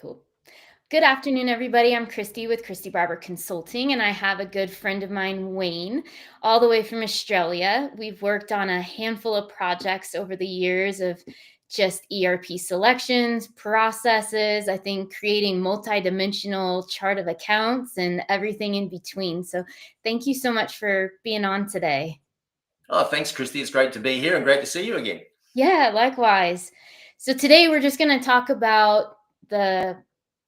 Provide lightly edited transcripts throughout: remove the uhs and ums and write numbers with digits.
Cool. Good afternoon, everybody. I'm Christy with Christy Barber Consulting, and I have a good friend of mine, Wayne, all the way from Australia. We've worked on a handful of projects over the years of just ERP selections, processes, I think creating multi-dimensional chart of accounts and everything in between. So thank you so much for being on today. Oh, thanks, Christy. It's great to be here and great to see you again. Yeah, likewise. So today we're just going to talk about the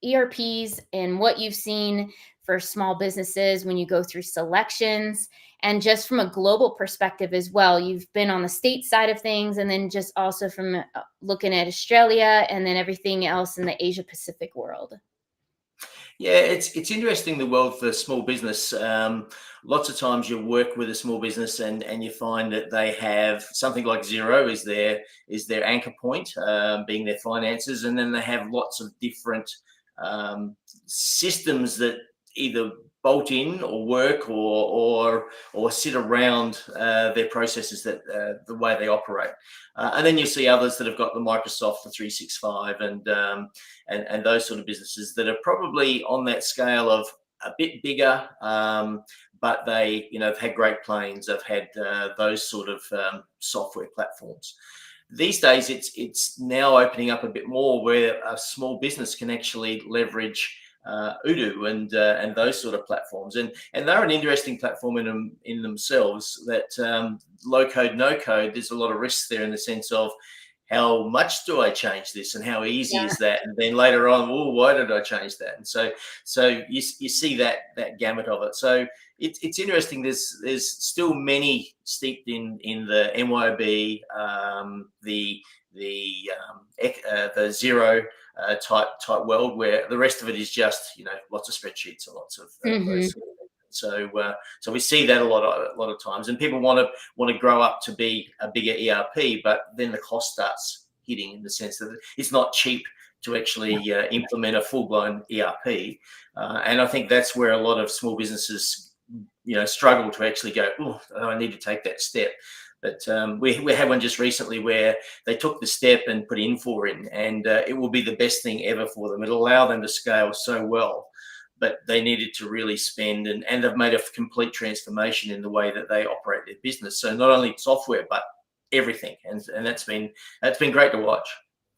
ERPs and what you've seen for small businesses when you go through selections and just from a global perspective as well. You've been on the state side of things and then just also from looking at Australia and then everything else in the Asia Pacific world. Yeah, it's interesting, the world for small business. Lots of times you work with a small business and you find that they have something like zero is their anchor point, being their finances, and then they have lots of different systems that either bolt in or work or sit around their processes, that the way they operate. And then you see others that have got the Microsoft, the 365, and those sort of businesses that are probably on that scale of a bit bigger, but they have had Great Plains, have had those sort of software platforms. These days, it's now opening up a bit more where a small business can actually leverage Odoo and those sort of platforms, and they're an interesting platform in themselves. That low code, no code, there's a lot of risks there in the sense of how much do I change this and how easy Yeah. is that? And then later on, oh, why did I change that? And so you see that gamut of it. So it's interesting. There's still many steeped in the MYOB, the zero type world, where the rest of it is just lots of spreadsheets and lots of Hmm. those sort of things. So we see that a lot of times, and people want to grow up to be a bigger ERP, but then the cost starts hitting, in the sense that it's not cheap to actually implement a full-blown ERP, and I think that's where a lot of small businesses struggle to actually go, oh, I need to take that step. But we had one just recently where they took the step and put Infor in, and it will be the best thing ever for them. It'll allow them to scale so well, but they needed to really spend, and they've made a complete transformation in the way that they operate their business. So not only software, but everything, and that's been great to watch.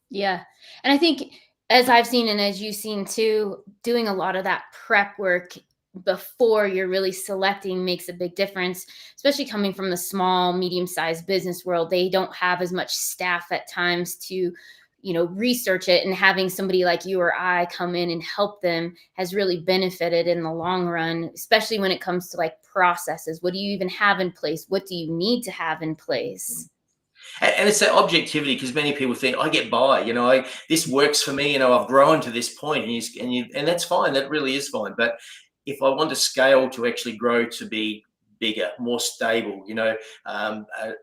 Yeah. And I think as I've seen and as you've seen too, doing a lot of that prep work before you're really selecting makes a big difference, especially coming from the small, medium-sized business world. They don't have as much staff at times to, research it, and having somebody like you or I come in and help them has really benefited in the long run, especially when it comes to like processes. What do you even have in place? What do you need to have in place? And it's that objectivity, because many people think, I get by, this works for me, I've grown to this point, and that's fine. That really is fine. But if I want to scale to actually grow to be bigger, more stable,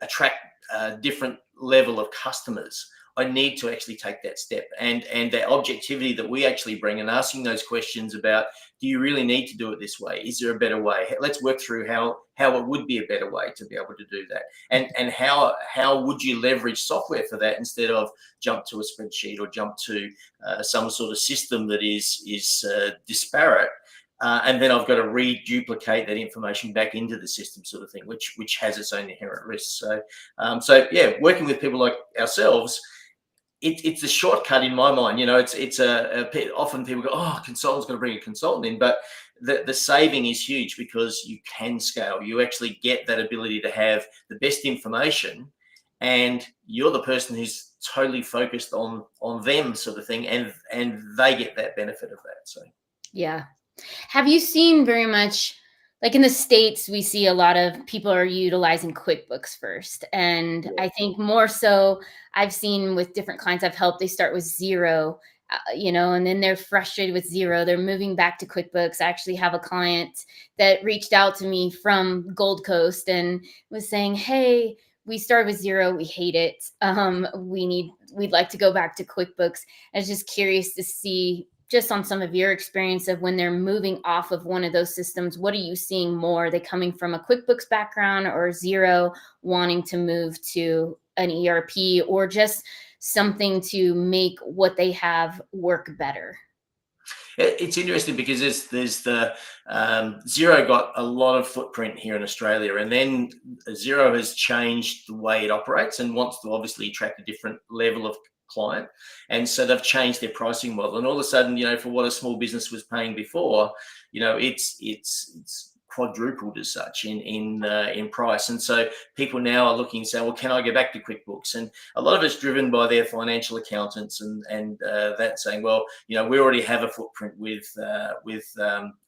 attract a different level of customers, I need to actually take that step, and that objectivity that we actually bring, and asking those questions about, do you really need to do it this way? Is there a better way? Let's work through how it would be a better way to be able to do that, and how would you leverage software for that, instead of jump to a spreadsheet or jump to some sort of system that is disparate, and then I've got to reduplicate that information back into the system, sort of thing, which has its own inherent risks. So yeah, working with people like ourselves, it's a shortcut in my mind. Often people go, oh, consultant's going to bring a consultant in, but the saving is huge, because you can scale. You actually get that ability to have the best information, and you're the person who's totally focused on them, sort of thing, and they get that benefit of that. So Yeah. Have you seen very much like in the States, we see a lot of people are utilizing QuickBooks first. And yeah. I think more so I've seen with different clients I've helped, they start with zero, and then they're frustrated with zero. They're moving back to QuickBooks. I actually have a client that reached out to me from Gold Coast and was saying, hey, we started with zero. We hate it. We'd like to go back to QuickBooks. I was just curious to see just on some of your experience of when they're moving off of one of those systems, what are you seeing more? Are they coming from a QuickBooks background or zero wanting to move to an ERP or just something to make what they have work better? It's interesting because there's the Xero got a lot of footprint here in Australia, and then Xero has changed the way it operates and wants to obviously attract a different level of client, and so they've changed their pricing model. And all of a sudden, for what a small business was paying before, it's quadrupled as such in price. And so people now are looking and saying, well, can I go back to QuickBooks? And a lot of it's driven by their financial accountants and that saying, well, we already have a footprint with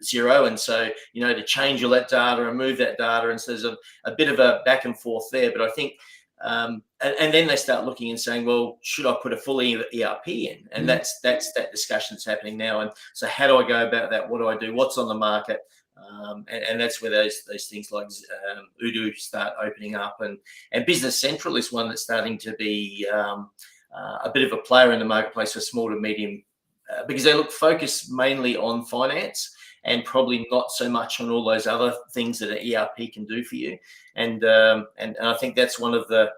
Xero, and so to change all that data and move that data, and so there's a bit of a back and forth there. But I think and then they start looking and saying, well, should I put a full ERP in? And that's that discussion that's happening now. And so how do I go about that? What do I do? What's on the market? And that's where those things like Odoo start opening up, and Business Central is one that's starting to be a bit of a player in the marketplace for small to medium, because they focus mainly on finance and probably not so much on all those other things that an ERP can do for you. And I think that's one of the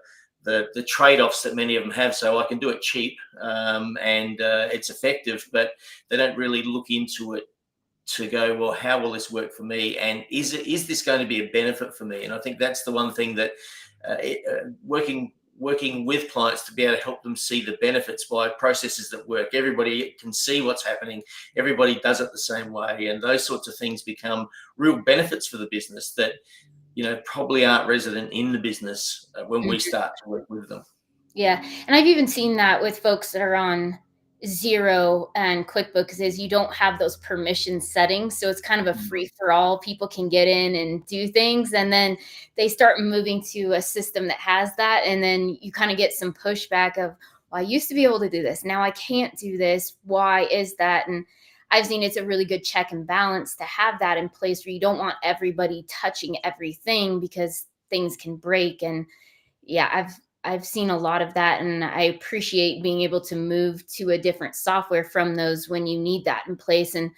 trade-offs that many of them have. So I can do it cheap, and it's effective, but they don't really look into it to go, well, how will this work for me? And is this going to be a benefit for me? And I think that's the one thing that working with clients to be able to help them see the benefits by processes that work. Everybody can see what's happening. Everybody does it the same way. And those sorts of things become real benefits for the business that, probably aren't resident in the business when we start to work with them. Yeah. And I've even seen that with folks that are on Xero and QuickBooks, is you don't have those permission settings. So it's kind of a free for all. People can get in and do things. And then they start moving to a system that has that. And then you kind of get some pushback of, well, I used to be able to do this. Now I can't do this. Why is that? And I've seen it's a really good check and balance to have that in place, where you don't want everybody touching everything because things can break. And yeah, I've seen a lot of that, and I appreciate being able to move to a different software from those when you need that in place. And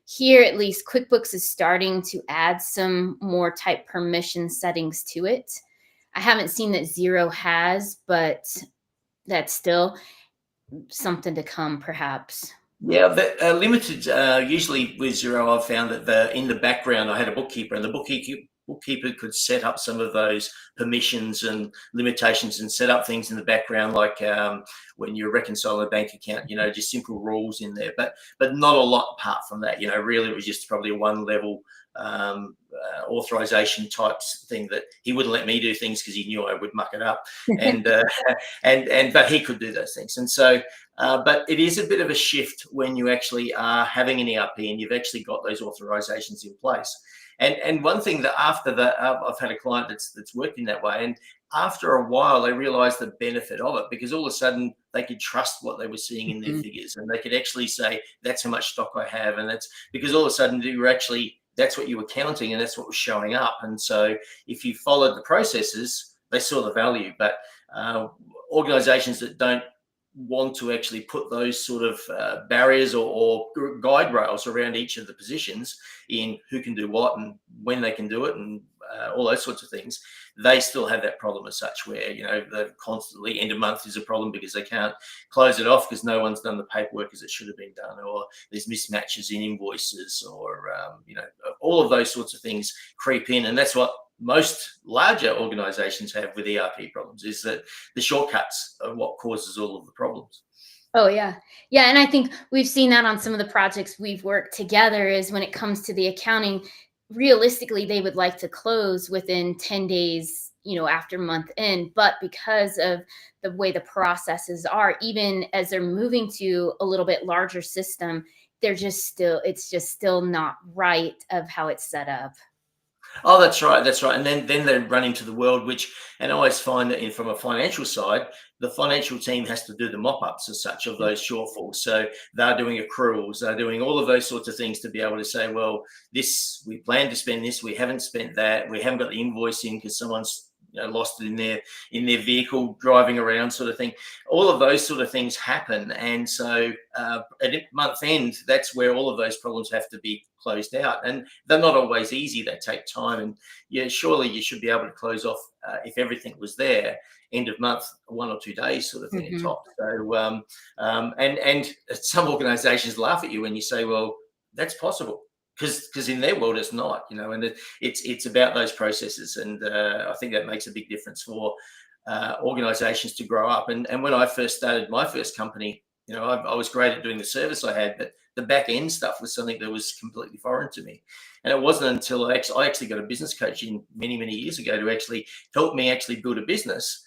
here, at least, QuickBooks is starting to add some more type permission settings to it. I haven't seen that Xero has, but that's still something to come, perhaps. Yeah, limited. Usually with Xero, I've found that in the background, I had a bookkeeper, and the bookkeeper could set up some of those permissions and limitations and set up things in the background, like when you reconcile a bank account, just simple rules in there, but not a lot apart from that. Really, it was just probably a one level authorization type thing that he wouldn't let me do things because he knew I would muck it up, and but he could do those things. And so but it is a bit of a shift when you actually are having an ERP and you've actually got those authorizations in place. And one thing that after that, I've had a client that's worked in that way, and after a while they realized the benefit of it, because all of a sudden they could trust what they were seeing in their figures, and they could actually say, that's how much stock I have. And that's because all of a sudden that's what you were counting, and that's what was showing up. And so if you followed the processes, they saw the value. But organizations that don't want to actually put those sort of barriers or guide rails around each of the positions in who can do what and when they can do it, and all those sorts of things, they still have that problem as such, where they're constantly, end of month is a problem because they can't close it off because no one's done the paperwork as it should have been done, or there's mismatches in invoices, or all of those sorts of things creep in. And that's what most larger organizations have with ERP problems, is that the shortcuts are what causes all of the problems. Oh, yeah. Yeah. And I think we've seen that on some of the projects we've worked together, is when it comes to the accounting, realistically, they would like to close within 10 days, after month end. But because of the way the processes are, even as they're moving to a little bit larger system, it's just still not right of how it's set up. Oh, that's right. And then they run into the world, and I always find that from a financial side, the financial team has to do the mop-ups as such of those shortfalls. So they're doing accruals, they're doing all of those sorts of things to be able to say, well, we plan to spend this, we haven't spent that, we haven't got the invoice in because someone's lost in their vehicle driving around, sort of thing. All of those sort of things happen, and so at month end, that's where all of those problems have to be closed out, and they're not always easy. They take time, and surely you should be able to close off if everything was there end of month, 1 or 2 days, sort of thing, at top. So and some organizations laugh at you when you say, well, that's possible, because in their world it's not, and it's about those processes, and I think that makes a big difference for organizations to grow up. And when I first started my first company, I was great at doing the service I had, but the back end stuff was something that was completely foreign to me. And it wasn't until I actually got a business coach in many years ago to actually help me actually build a business.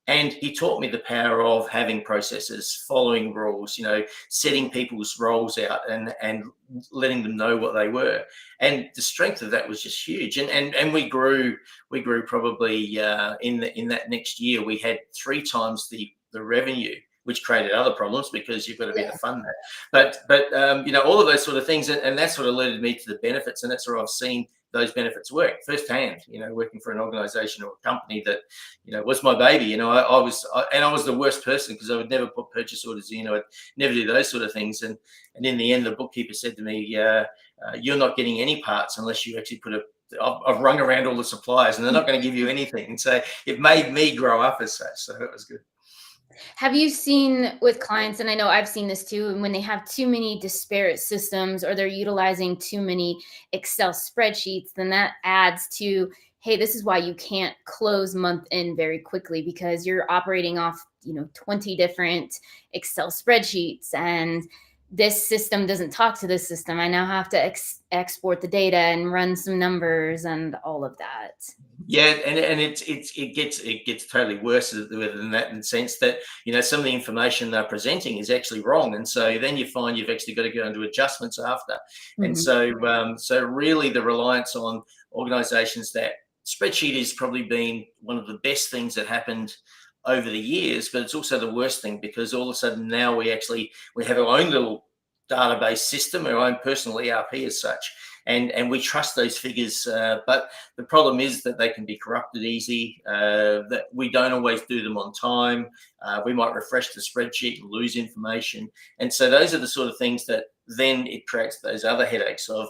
And he taught me the power of having processes, following rules, setting people's roles out and letting them know what they were. And the strength of that was just huge. And we grew probably in that next year, we had 3 times the revenue, which created other problems because you've got to be able to fund that. But all of those sort of things, and that sort of led me to the benefits, and that's where I've seen those benefits work firsthand. Working for an organization or a company that was my baby. I was the worst person because I would never put purchase orders in. I'd never do those sort of things. And in the end, the bookkeeper said to me, "You're not getting any parts unless you actually put I've rung around all the suppliers, and they're not going to give you anything." And so it made me grow up as such. So that was good. Have you seen with clients, and I know I've seen this too, when they have too many disparate systems or they're utilizing too many Excel spreadsheets, then that adds to, hey, this is why you can't close month end very quickly, because you're operating off 20 different Excel spreadsheets, and this system doesn't talk to this system. I now have to export the data and run some numbers and all of that. Yeah, and it gets totally worse than that, in the sense that some of the information they're presenting is actually wrong, and so then you find you've actually got to go into adjustments after. And so really the reliance on organizations, that spreadsheet has probably been one of the best things that happened over the years, but it's also the worst thing, because all of a sudden now we have our own little database system, our own personal ERP as such. And we trust those figures, but the problem is that they can be corrupted easy, that we don't always do them on time. We might refresh the spreadsheet and lose information. And so those are the sort of things that then it creates those other headaches of,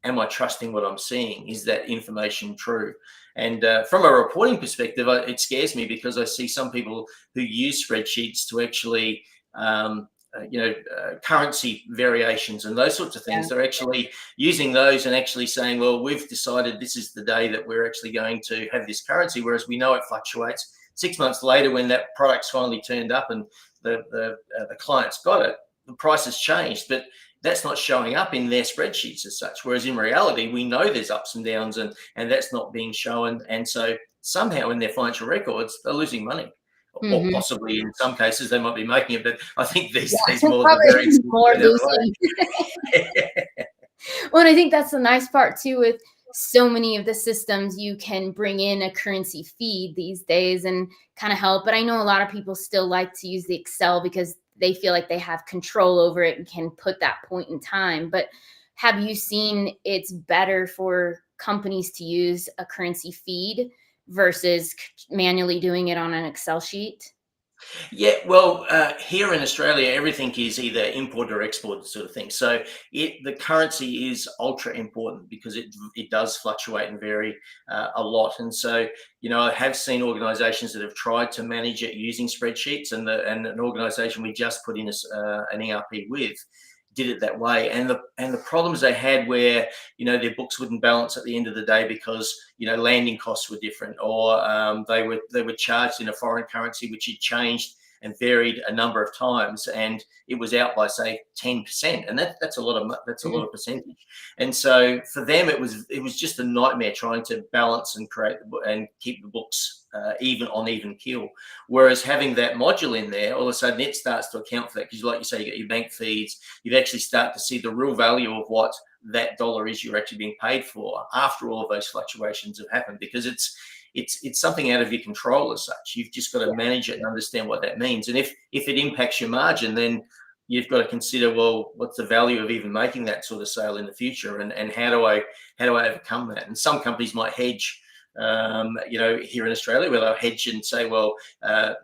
am I trusting what I'm seeing? Is that information true? And from a reporting perspective, it scares me, because I see some people who use spreadsheets to actually currency variations and those sorts of things. They're actually using those and actually saying, well, we've decided this is the day that we're actually going to have this currency, whereas we know it fluctuates. 6 months later, when that product's finally turned up and the client's got it, the price has changed, but that's not showing up in their spreadsheets as such. Whereas in reality, we know there's ups and downs, and that's not being shown. And so somehow in their financial records, they're losing money. Or possibly in some cases they might be making it, but I think these days more losing. Well, and I think that's the nice part too, with so many of the systems, you can bring in a currency feed these days and kind of help. But I know a lot of people still like to use the Excel because they feel like they have control over it and can put that point in time. But have you seen it's better for companies to use a currency feed versus manually doing it on an Excel sheet? Yeah, well, here in Australia, everything is either import or export sort of thing. So the currency is ultra important, because it does fluctuate and vary a lot. And so, I have seen organisations that have tried to manage it using spreadsheets, and an organisation we just put in an ERP with did it that way, and the problems they had, where their books wouldn't balance at the end of the day because landing costs were different, or they were charged in a foreign currency which had changed and varied a number of times, and it was out by say 10%, and that's a lot of percentage. And so for them, it was just a nightmare trying to balance and create and keep the books even keel. Whereas having that module in there, all of a sudden it starts to account for that, because like you say, you get your bank feeds, you actually start to see the real value of what that dollar is you're actually being paid for after all of those fluctuations have happened, because it's something out of your control as such. You've just got to manage it and understand what that means. And if it impacts your margin, then you've got to consider, well, what's the value of even making that sort of sale in the future, and how do I overcome that? And some companies might hedge here in Australia, where they'll hedge and say, well,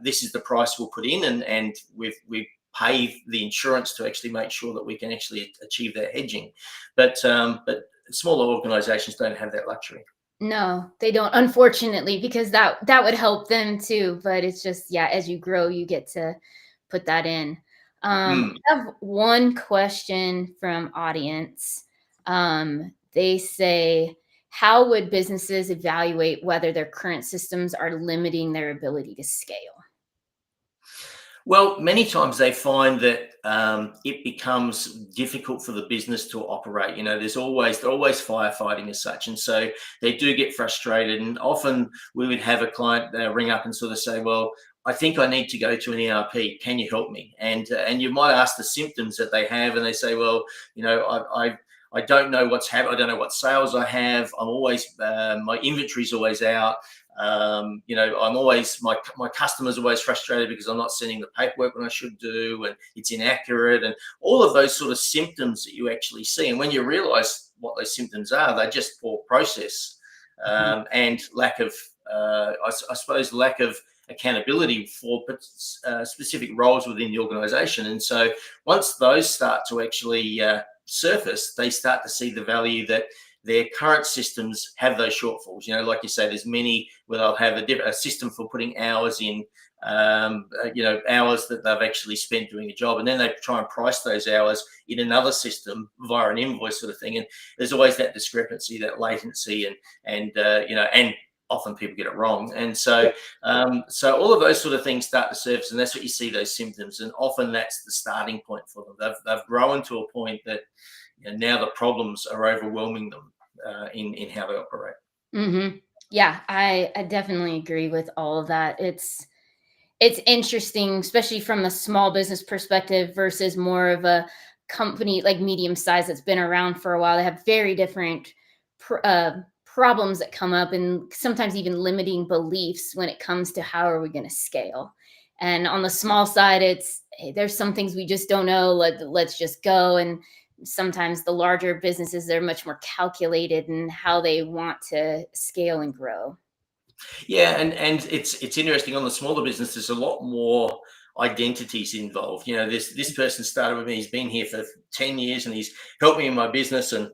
this is the price we'll put in, and we pay the insurance to actually make sure that we can actually achieve that hedging. But smaller organizations don't have that luxury. No, they don't, unfortunately, because that would help them too. But it's just, yeah, as you grow, you get to put that in. Mm. I have one question from audience. They say, how would businesses evaluate whether their current systems are limiting their ability to scale? Well, many times they find that it becomes difficult for the business to operate. They're always firefighting as such, and so they do get frustrated. And often we would have a client ring up and sort of say, "Well, I think I need to go to an ERP. Can you help me?" And you might ask the symptoms that they have, and they say, "Well, I don't know what's happening. I don't know what sales I have. I'm always my inventory's always out. I'm always my customers always frustrated because I'm not sending the paperwork when I should do, and it's inaccurate, and all of those sort of symptoms that you actually see. And when you realize what those symptoms are, they're just poor process and lack of, I suppose, lack of accountability for specific roles within the organization. And so once those start to actually surface, they start to see the value that their current systems have those shortfalls. Like you say, there's many where they'll have a system for putting hours in, hours that they've actually spent doing a job, and then they try and price those hours in another system via an invoice sort of thing. And there's always that discrepancy, that latency, and often people get it wrong. And so all of those sort of things start to surface, and that's what you see, those symptoms. And often that's the starting point for them. They've grown to a point that now the problems are overwhelming them in how they operate. Mm-hmm. Yeah, I definitely agree with all of that. It's interesting, especially from a small business perspective versus more of a company like medium size that's been around for a while. They have very different problems that come up, and sometimes even limiting beliefs when it comes to how are we going to scale. And on the small side, it's, hey, there's some things we just don't know. Let's just go. And sometimes the larger businesses, they're much more calculated in how they want to scale and grow. Yeah, and it's interesting, on the smaller business. There's a lot more identities involved. This person started with me. He's been here for 10 years, and he's helped me in my business, and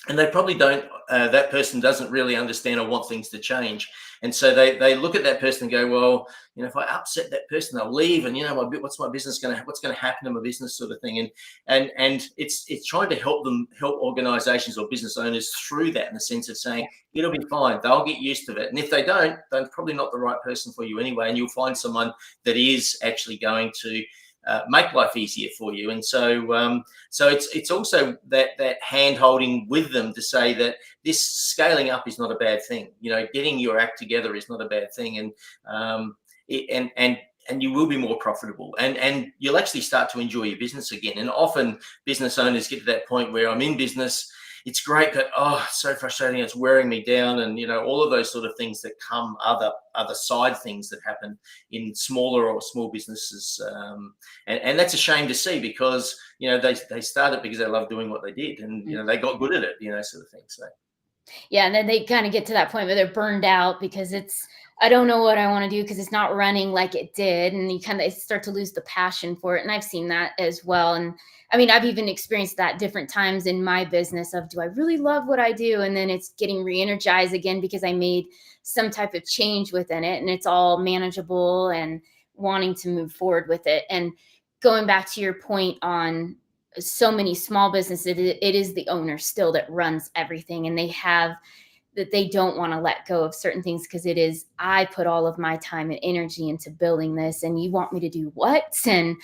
they probably don't. That person doesn't really understand or want things to change, and so they look at that person and go, well, if I upset that person, they'll leave, and what's my business what's going to happen to my business, sort of thing. And it's trying to help organizations or business owners through that, in the sense of saying it'll be fine, they'll get used to it, and if they don't, they're probably not the right person for you anyway, and you'll find someone that is actually going to make life easier for you. And so it's also that hand holding with them to say that this scaling up is not a bad thing. Getting your act together is not a bad thing, and you will be more profitable, and you'll actually start to enjoy your business again. And often business owners get to that point where, I'm in business, it's great, but it's so frustrating, it's wearing me down, and all of those sort of things that come, other side things that happen in smaller or small businesses, and that's a shame to see, because they started because they loved doing what they did, and they got good at it, sort of thing. So Yeah, and then they kind of get to that point where they're burned out because I don't know what I want to do because it's not running like it did, and you kind of start to lose the passion for it. And I've seen that as well. And I mean, I've even experienced that different times in my business of, do I really love what I do? And then it's getting re-energized again because I made some type of change within it, and it's all manageable and wanting to move forward with it. And going back to your point on so many small businesses, it is the owner still that runs everything, and they don't want to let go of certain things because it is, I put all of my time and energy into building this, and you want me to do what? And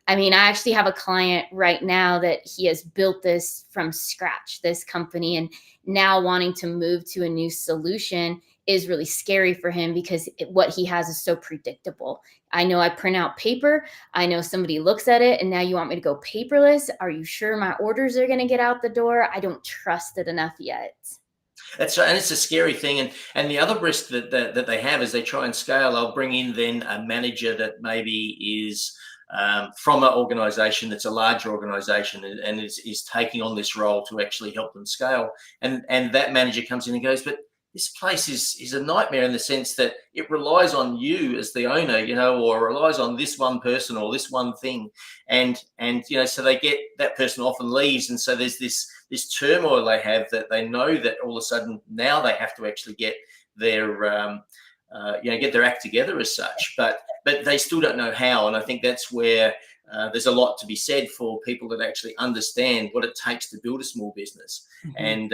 I mean, I actually have a client right now that he has built this from scratch, this company, and now wanting to move to a new solution is really scary for him because what he has is so predictable. I know I print out paper. I know somebody looks at it, and now you want me to go paperless. Are you sure my orders are going to get out the door? I don't trust it enough yet. that's right, and it's a scary thing. And the other risk that they have is they try and scale. They'll bring in then a manager that maybe is from an organization that's a larger organization, and is taking on this role to actually help them scale. And that manager comes in and goes, but this place is a nightmare in the sense that it relies on you as the owner, or relies on this one person or this one thing, and so they get that person often leaves, and so there's this turmoil they have, that they know that all of a sudden now they have to actually get their get their act together as such, but they still don't know how. And I think that's where there's a lot to be said for people that actually understand what it takes to build a small business, and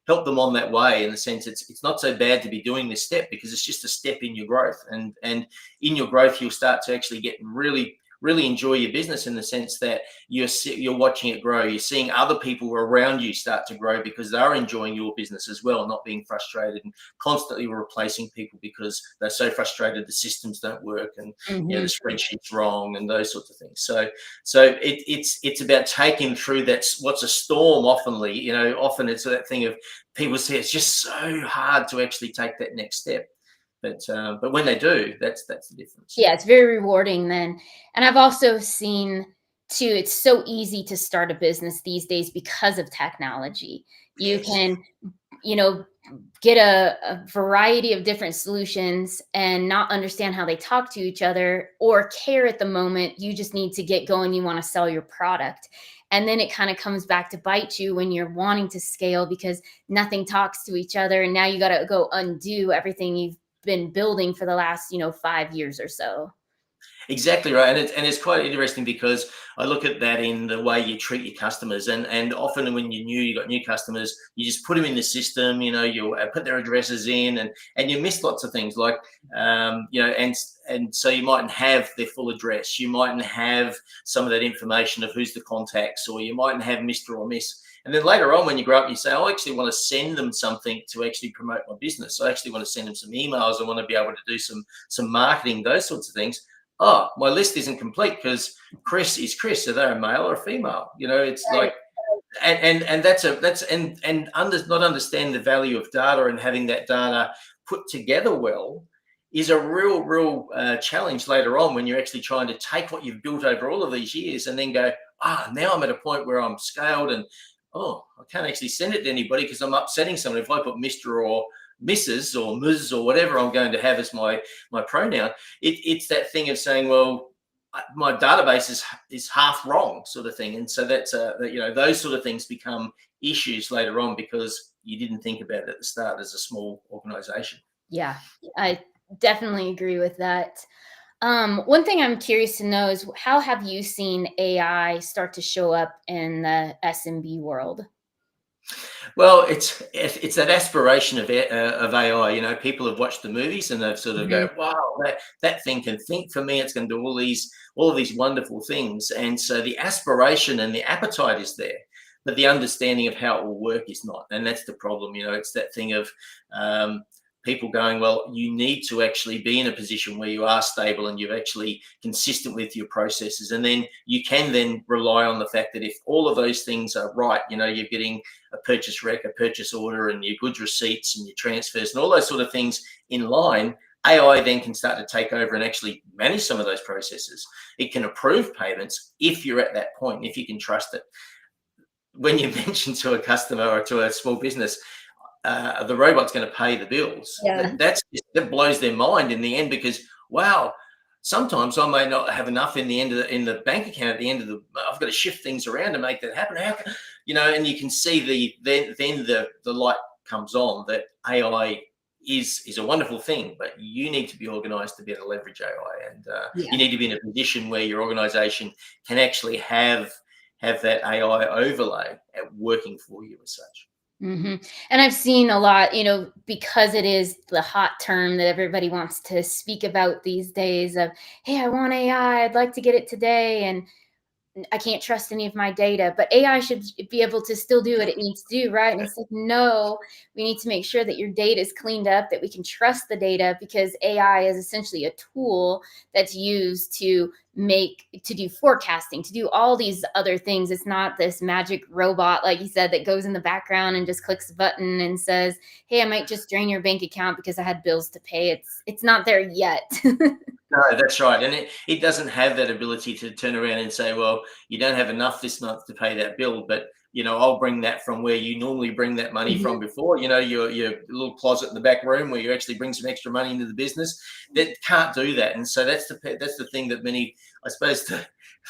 help them on that way, in the sense it's not so bad to be doing this step, because it's just a step in your growth, and in your growth you'll start to actually get really enjoy your business, in the sense that you're watching it grow. You're seeing other people around you start to grow because they're enjoying your business as well, not being frustrated and constantly replacing people because they're so frustrated the systems don't work, and the spreadsheet's wrong, and those sorts of things. So it's about taking through that, what's a storm. Often it's that thing of, people say it's just so hard to actually take that next step. But when they do, that's the difference. Yeah, it's very rewarding then. And I've also seen too, it's so easy to start a business these days because of technology. You Yes. can, get a variety of different solutions and not understand how they talk to each other or care at the moment. You just need to get going. You want to sell your product. And then it kind of comes back to bite you when you're wanting to scale, because nothing talks to each other. And now you got to go undo everything you've been building for the last 5 years or so. Exactly right, and it's quite interesting, because I look at that in the way you treat your customers, and often when you got new customers, you just put them in the system, you put their addresses in, and you miss lots of things, like and so you mightn't have their full address, you mightn't have some of that information of who's the contacts, or you mightn't have Mr. or Miss. And then later on, when you grow up, you say, I actually want to send them something to actually promote my business. I actually want to send them some emails. I want to be able to do some marketing, those sorts of things. Oh, my list isn't complete because Chris is Chris. So they're a male or a female. It's Right. like, and not understanding the value of data, and having that data put together well is a real challenge later on, when you're actually trying to take what you've built over all of these years and then go, now I'm at a point where I'm scaled, and I can't actually send it to anybody because I'm upsetting someone if I put Mr. or Mrs. or Ms. or whatever I'm going to have as my pronoun. It's that thing of saying, well, my database is half wrong, sort of thing. And so that's those sort of things become issues later on, because you didn't think about it at the start as a small organization. Yeah, I definitely agree with that. One thing I'm curious to know is, how have you seen AI start to show up in the SMB world? Well, it's that aspiration of AI. People have watched the movies and they've sort of Mhm. go, wow, that thing can think for me. It's going to do all of these wonderful things. And so the aspiration and the appetite is there, but the understanding of how it will work is not. And that's the problem. It's that thing of people going, well, you need to actually be in a position where you are stable and you're actually consistent with your processes. And then you can then rely on the fact that if all of those things are right, you're getting a purchase rec, a purchase order, and your goods receipts and your transfers and all those sort of things in line, AI then can start to take over and actually manage some of those processes. It can approve payments if you're at that point, if you can trust it. When you mention to a customer or to a small business, the robot's going to pay the bills, Yeah. that blows their mind in the end, because wow, sometimes I may not have enough in the bank account at the end of the. I've got to shift things around to make that happen. How can, and you can see then the light comes on that AI is a wonderful thing, but you need to be organized to be able to leverage AI, and you Yeah. need to be in a position where your organization can actually have that AI overlay at working for you as such. And I've seen a lot, because it is the hot term that everybody wants to speak about these days of, hey, I want AI, I'd like to get it today. And I can't trust any of my data, but AI should be able to still do what it needs to do, right? And it's like, no, we need to make sure that your data is cleaned up, that we can trust the data, because AI is essentially a tool that's used to do forecasting, to do all these other things. It's not this magic robot, like you said, that goes in the background and just clicks a button and says, hey, I might just drain your bank account because I had bills to pay. It's not there yet. No, that's right. And it doesn't have that ability to turn around and say, well, you don't have enough this month to pay that bill, but I'll bring that from where you normally bring that money from before, your little closet in the back room where you actually bring some extra money into the business. That can't do that. And so that's the thing that many, I suppose,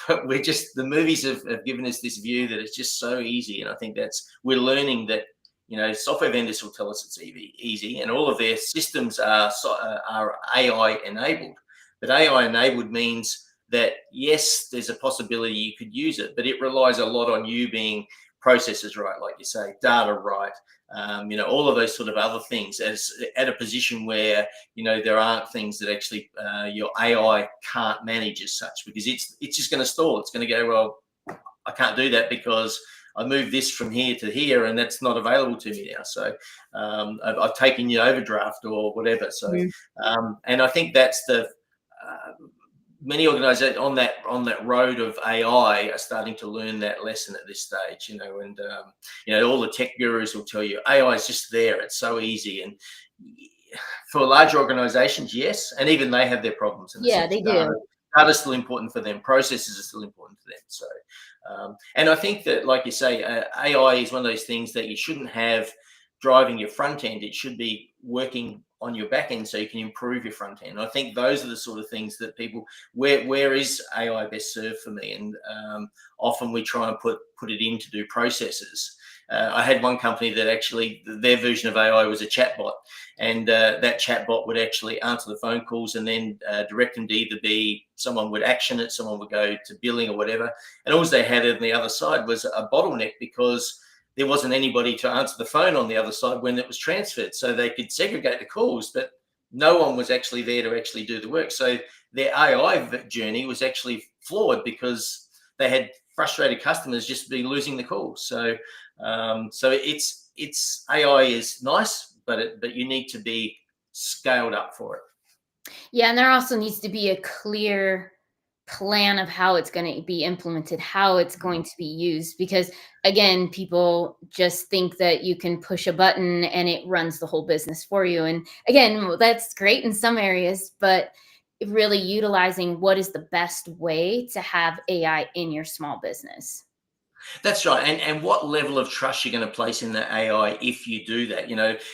the movies have given us this view that it's just so easy. And I think we're learning that, software vendors will tell us it's easy, and all of their systems are AI enabled. But AI enabled means that, yes, there's a possibility you could use it, but it relies a lot on you being processes right, like you say, data right, all of those sort of other things, as at a position where there aren't things that actually your AI can't manage as such, because it's just going to stall. It's going to go, well, I can't do that because I moved this from here to here, and that's not available to me now. So I've taken your overdraft or whatever. So, and I think that's many organizations on that road of AI are starting to learn that lesson at this stage, and all the tech gurus will tell you AI is just there. It's so easy. And for large organizations, yes, and even they have their problems in the sense they do. data is still important for them. Processes are still important for them. So, and I think that, like you say, AI is one of those things that you shouldn't have driving your front end. It should be working on your back end so you can improve your front end. And I think those are the sort of things that people, where is AI best served for me? And often we try and put it in to do processes. I had one company that actually their version of AI was a chatbot, and that chatbot would actually answer the phone calls and then direct them to either be someone would action it, someone would go to billing or whatever. And all they had on the other side was a bottleneck, because there wasn't anybody to answer the phone on the other side when it was transferred. So they could segregate the calls, but no one was actually there to actually do the work. So their AI journey was actually flawed because they had frustrated customers just be losing the calls. So it's AI is nice, but you need to be scaled up for it. Yeah, and there also needs to be a clear plan of how it's going to be implemented, how it's going to be used, because again, people just think that you can push a button and it runs the whole business for you. And again, that's great in some areas, but really utilizing what is the best way to have AI in your small business. That's right. And what level of trust you're going to place in the AI if you do that?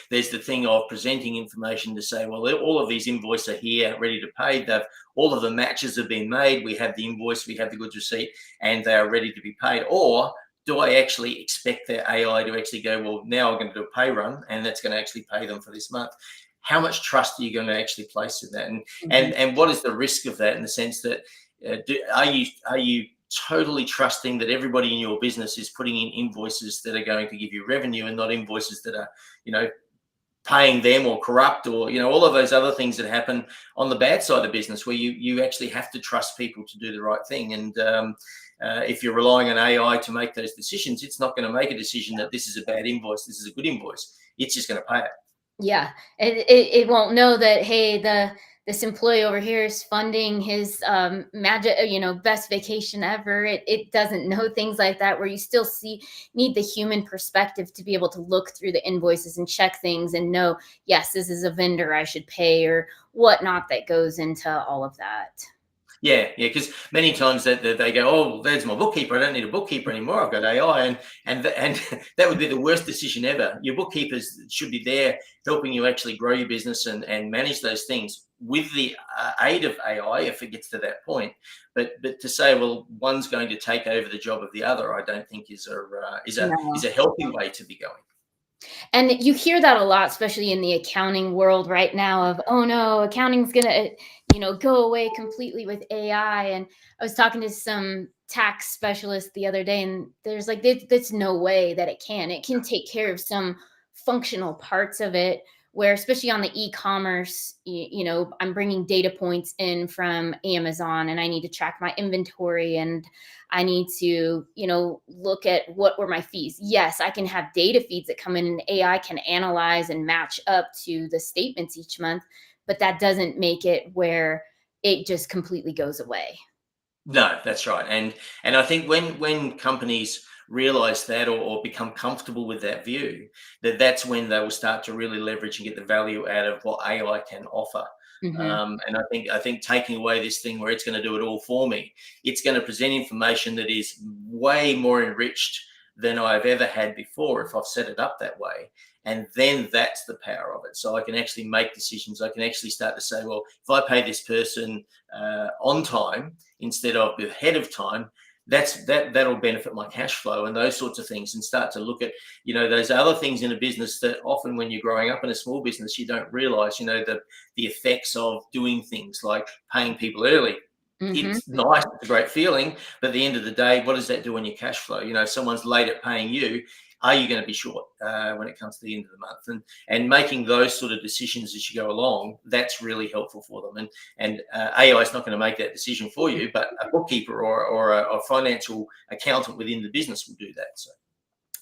There's the thing of presenting information to say, well, all of these invoices are here, ready to pay. All of the matches have been made. We have the invoice, we have the goods receipt, and they are ready to be paid. Or do I actually expect their AI to actually go, well, now I'm going to do a pay run, and that's going to actually pay them for this month? How much trust are you going to actually place in that? And what is the risk of that, in the sense that are you totally trusting that everybody in your business is putting in invoices that are going to give you revenue, and not invoices that are, paying them or corrupt, or, all of those other things that happen on the bad side of business, where you actually have to trust people to do the right thing. And if you're relying on AI to make those decisions, it's not going to make a decision that this is a bad invoice, this is a good invoice. It's just going to pay it. Yeah, it won't know that, hey, this employee over here is funding his magic, best vacation ever. It doesn't know things like that, where you still need the human perspective to be able to look through the invoices and check things and know, yes, this is a vendor I should pay, or whatnot that goes into all of that. Yeah, because many times that they go, oh, there's my bookkeeper. I don't need a bookkeeper anymore. I've got AI, and that would be the worst decision ever. Your bookkeepers should be there helping you actually grow your business and manage those things with the aid of AI, if it gets to that point. But to say, well, one's going to take over the job of the other, I don't think is a healthy way to be going. And you hear that a lot, especially in the accounting world right now, of, oh no, accounting's going to, go away completely with AI. And I was talking to some tax specialists the other day, and there's like, there's no way that it can. It can take care of some functional parts of it, where especially on the e-commerce, I'm bringing data points in from Amazon, and I need to track my inventory, and I need to, look at what were my fees. Yes, I can have data feeds that come in, and AI can analyze and match up to the statements each month, but that doesn't make it where it just completely goes away. No, that's right. And I think when companies realize that, or become comfortable with that view, that's when they will start to really leverage and get the value out of what AI can offer. Hmm. And I think taking away this thing where it's going to do it all for me, it's going to present information that is way more enriched than I've ever had before if I've set it up that way. And then that's the power of it. So I can actually make decisions. I can actually start to say, well, if I pay this person on time instead of ahead of time, that'll benefit my cash flow and those sorts of things, and start to look at, those other things in a business that often when you're growing up in a small business, you don't realize, the effects of doing things like paying people early. Mm-hmm. It's nice, it's a great feeling, but at the end of the day, what does that do on your cash flow? If someone's late at paying you, are you going to be short when it comes to the end of the month? And making those sort of decisions as you go along, that's really helpful for them. And AI is not going to make that decision for you, but a bookkeeper or a financial accountant within the business will do that. So.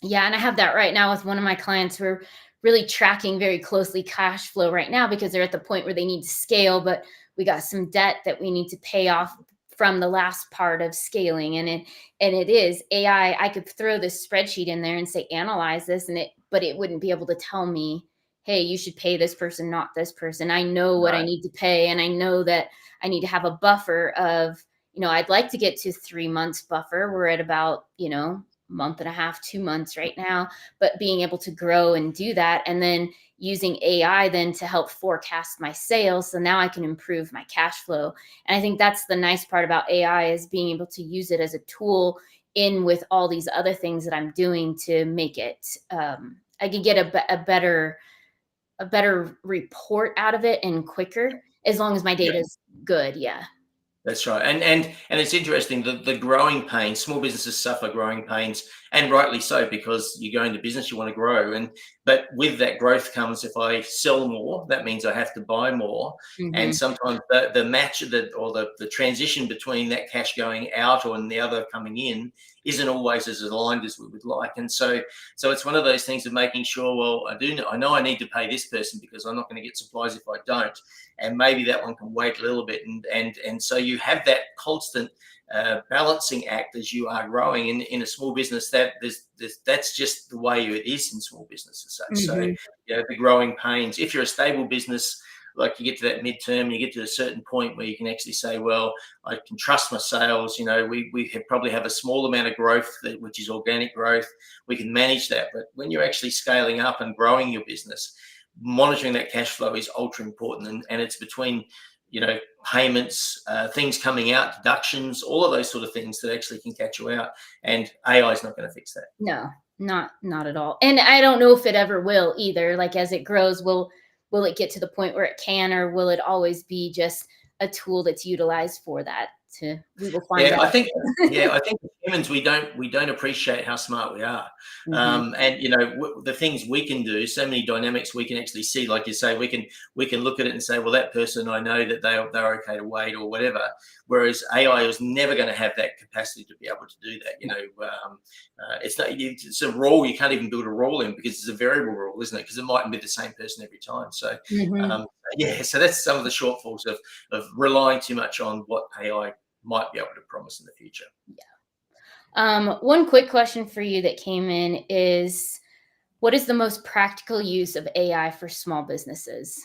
Yeah, and I have that right now with one of my clients. We're really tracking very closely cash flow right now because they're at the point where they need to scale, but we got some debt that we need to pay off from the last part of scaling. And it is AI. I could throw this spreadsheet in there and say, analyze this, but it wouldn't be able to tell me, hey, you should pay this person, not this person. I know what I need to pay. And I know that I need to have a buffer of, I'd like to get to 3 months buffer. We're at about, month and a half, 2 months right now, but being able to grow and do that, and then using AI then to help forecast my sales. So now I can improve my cash flow. And I think that's the nice part about AI, is being able to use it as a tool in with all these other things that I'm doing to make it, I can get a better report out of it and quicker, as long as my data is good. Yeah. That's right. And it's interesting, the growing pains, small businesses suffer growing pains, and rightly so, because you go into business, you want to grow. But with that growth comes, if I sell more, that means I have to buy more. Mm-hmm. And sometimes the match the transition between that cash going out and the other coming in isn't always as aligned as we would like. And so it's one of those things of making sure, well, I know I need to pay this person because I'm not going to get supplies if I don't. And maybe that one can wait a little bit. And so you have that constant balancing act as you are growing in a small business. That's just the way it is in small business as such. Mm-hmm. So the growing pains. If you're a stable business, like you get to that midterm, you get to a certain point where you can actually say, well, I can trust my sales. We probably have a small amount of growth, which is organic growth. We can manage that. But when you're actually scaling up and growing your business, monitoring that cash flow is ultra important. And it's between, payments, things coming out, deductions, all of those sort of things that actually can catch you out. And AI is not going to fix that. No, not at all. And I don't know if it ever will either. Like, as it grows, will it get to the point where it can, or will it always be just a tool that's utilized for that? We will find out. I think humans, we don't appreciate how smart we are. Mm-hmm. And the things we can do, so many dynamics we can actually see, like you say, we can look at it and say, well, that person, I know that they're okay to wait or whatever. Whereas AI is never going to have that capacity to be able to do that. It's a rule. You can't even build a rule in, because it's a variable rule, isn't it? Because it mightn't be the same person every time. So so that's some of the shortfalls of relying too much on what AI might be able to promise in the future. Yeah. One quick question for you that came in is, what is the most practical use of AI for small businesses?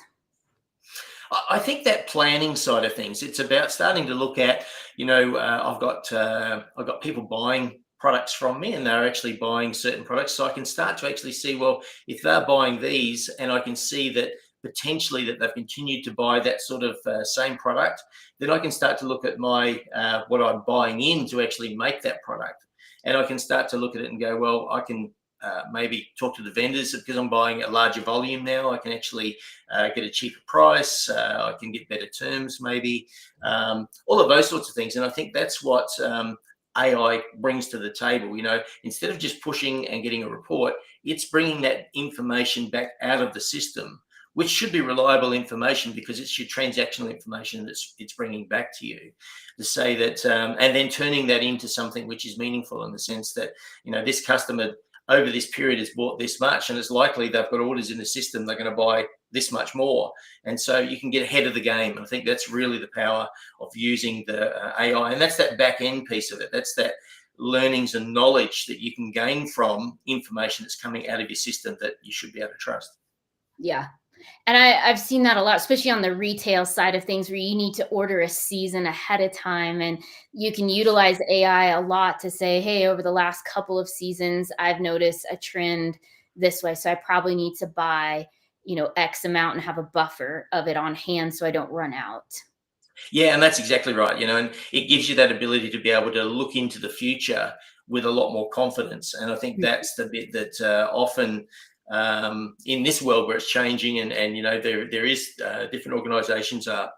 I think that planning side of things, it's about starting to look at, I've got people buying products from me, and they're actually buying certain products. So I can start to actually see, well, if they're buying these, and I can see that potentially that they've continued to buy that sort of same product, then I can start to look at my what I'm buying in to actually make that product. And I can start to look at it and go, well, I can maybe talk to the vendors, because I'm buying a larger volume now. I can actually get a cheaper price. I can get better terms, maybe, all of those sorts of things. And I think that's what AI brings to the table. Instead of just pushing and getting a report, it's bringing that information back out of the system, which should be reliable information, because it's your transactional information it's bringing back to you, to say that, and then turning that into something which is meaningful, in the sense that, this customer over this period has bought this much, and it's likely they've got orders in the system, they're going to buy this much more. And so you can get ahead of the game. I think that's really the power of using the AI. And that's that back end piece of it. That's that learnings and knowledge that you can gain from information that's coming out of your system that you should be able to trust. Yeah. And I've seen that a lot, especially on the retail side of things, where you need to order a season ahead of time, and you can utilize AI a lot to say, hey, over the last couple of seasons, I've noticed a trend this way. So I probably need to buy, X amount and have a buffer of it on hand so I don't run out. Yeah, and that's exactly right. And it gives you that ability to be able to look into the future with a lot more confidence. And I think that's the bit that often in this world where it's changing, and there is different organisations are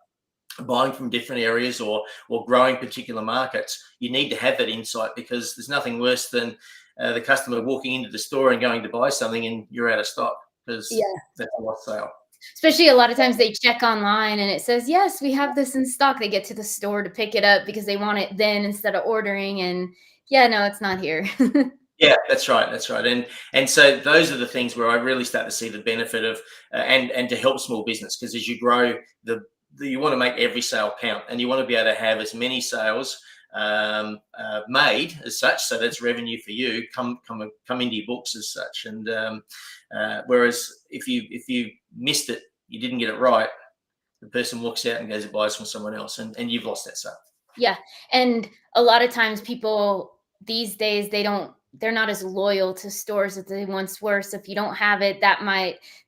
buying from different areas or growing particular markets. You need to have that insight, because there's nothing worse than the customer walking into the store and going to buy something and you're out of stock, because Yeah. that's a lost sale. Especially a lot of times they check online and it says, yes, we have this in stock. They get to the store to pick it up because they want it then instead of ordering. And yeah, no, it's not here. Yeah, that's right. That's right. And so those are the things where I really start to see the benefit of and to help small business, because as you grow, you want to make every sale count, and you want to be able to have as many sales made as such, so that's revenue for you come into your books as such. And whereas if you missed it, you didn't get it right, the person walks out and goes and buys from someone else, and you've lost that sale. Yeah. And a lot of times people these days, they're not as loyal to stores as they once were. So if you don't have it,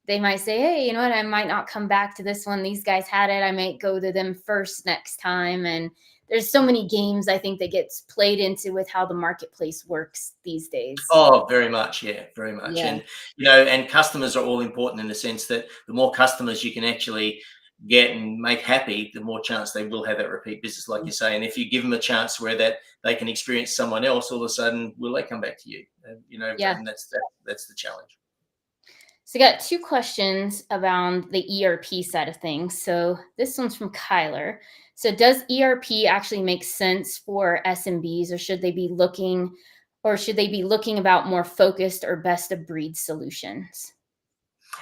they might say, hey, you know what, I might not come back to this one. These guys had it. I might go to them first next time. And there's so many games I think that gets played into with how the marketplace works these days. Oh, very much. Yeah, very much. Yeah. And customers are all important, in the sense that the more customers you can actually get and make happy, the more chance they will have that repeat business, like you say. And if you give them a chance where that they can experience someone else, all of a sudden, will they come back to you? Yeah. And that's the challenge. So I got two questions around the ERP side of things. So this one's from Kyler. So does ERP actually make sense for SMBs, or should they be looking about more focused or best of breed solutions?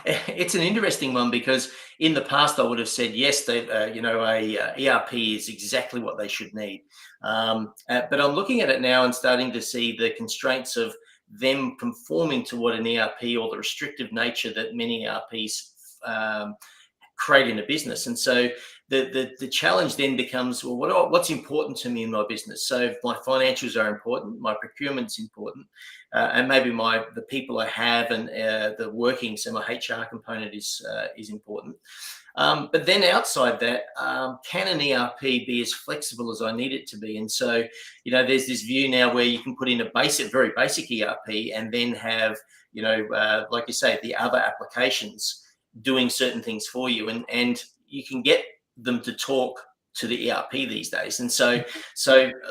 It's an interesting one, because in the past I would have said yes, a ERP is exactly what they should need. But I'm looking at it now and starting to see the constraints of them conforming to what an ERP, or the restrictive nature that many ERPs create in a business. And so the challenge then becomes, well, what's important to me in my business? So if my financials are important, my procurement's important, and maybe the people I have, and the workings, and my HR component is important. But then outside that, can an ERP be as flexible as I need it to be? And so, there's this view now where you can put in very basic ERP, and then have, like you say, the other applications doing certain things for you, and you can get them to talk to the ERP these days. And so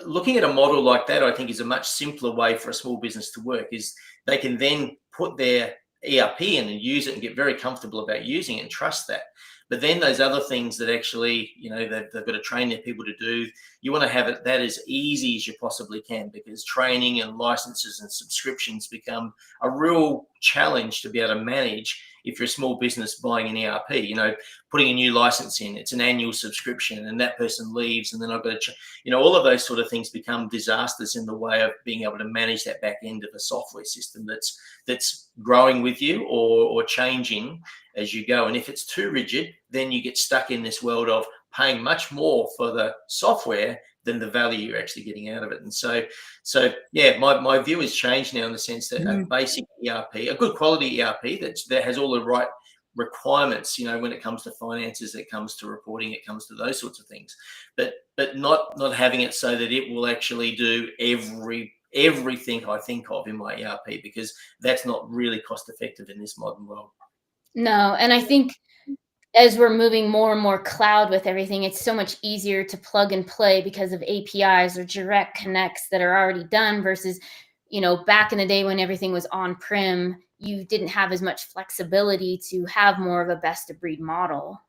looking at a model like that, I think, is a much simpler way for a small business to work. Is they can then put their ERP in and use it and get very comfortable about using it and trust that. But then those other things that actually, they've got to train their people to do, you want to have that as easy as you possibly can, because training and licenses and subscriptions become a real challenge to be able to manage if you're a small business buying an ERP. Putting a new license in, it's an annual subscription, and that person leaves, and then I've got to, all of those sort of things become disasters in the way of being able to manage that back end of a software system that's growing with you, or changing as you go. And if it's too rigid, then you get stuck in this world of paying much more for the software than the value you're actually getting out of it. And so yeah, my view has changed now, in the sense that a basic ERP, a good quality ERP that has all the right requirements, when it comes to finances, it comes to reporting, it comes to those sorts of things, but not having it so that it will actually do everything I think of in my ERP, because that's not really cost effective in this modern world. No. And I think as we're moving more and more cloud with everything, it's so much easier to plug and play because of APIs or direct connects that are already done, versus, back in the day when everything was on-prem, you didn't have as much flexibility to have more of a best of breed model.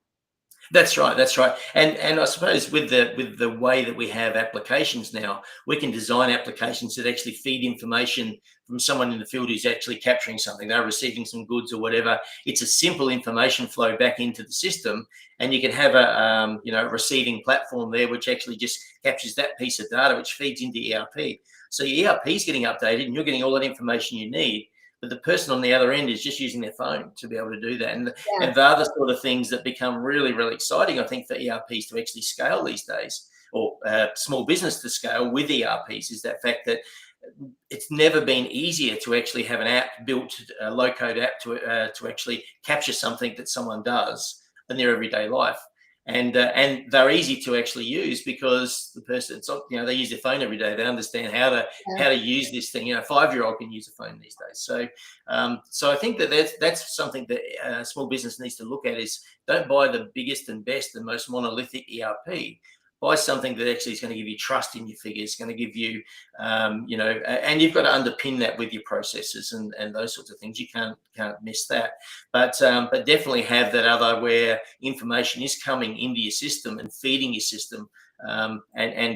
That's right. That's right. And I suppose with the way that we have applications now, we can design applications that actually feed information from someone in the field who's actually capturing something. They're receiving some goods or whatever. It's a simple information flow back into the system, and you can have a receiving platform there, which actually just captures that piece of data, which feeds into ERP. So your ERP is getting updated, and you're getting all that information you need. but the person on the other end is just using their phone to be able to do that. Yeah. And the other sort of things that become really, really exciting, I think, for ERPs to actually scale these days, or small business to scale with ERPs, is that fact that it's never been easier to actually have an app built, a low-code app to actually capture something that someone does in their everyday life. And they're easy to actually use because the person, they use their phone every day. They understand how to use this thing. A 5-year-old can use a phone these days. So I think that's something that small business needs to look at, is don't buy the biggest and best and most monolithic ERP. Buy something that actually is going to give you trust in your figures, going to give you, and you've got to underpin that with your processes and those sorts of things. You can't miss that. But definitely have that other where information is coming into your system and feeding your system, and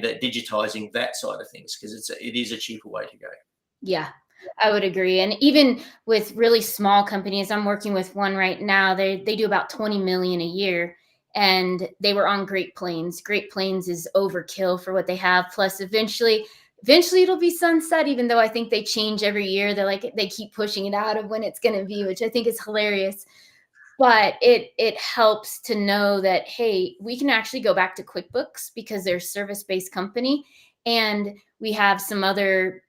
digitizing that side of things, because it is a cheaper way to go. Yeah, I would agree. And even with really small companies, I'm working with one right now. They do about 20 million a year, and they were on Great Plains. Great Plains is overkill for what they have. Plus, eventually it'll be sunset. Even though I think they change every year, they keep pushing it out of when it's going to be, which I think is hilarious. But it helps to know that, hey, we can actually go back to QuickBooks because they're a service-based company, and we have some other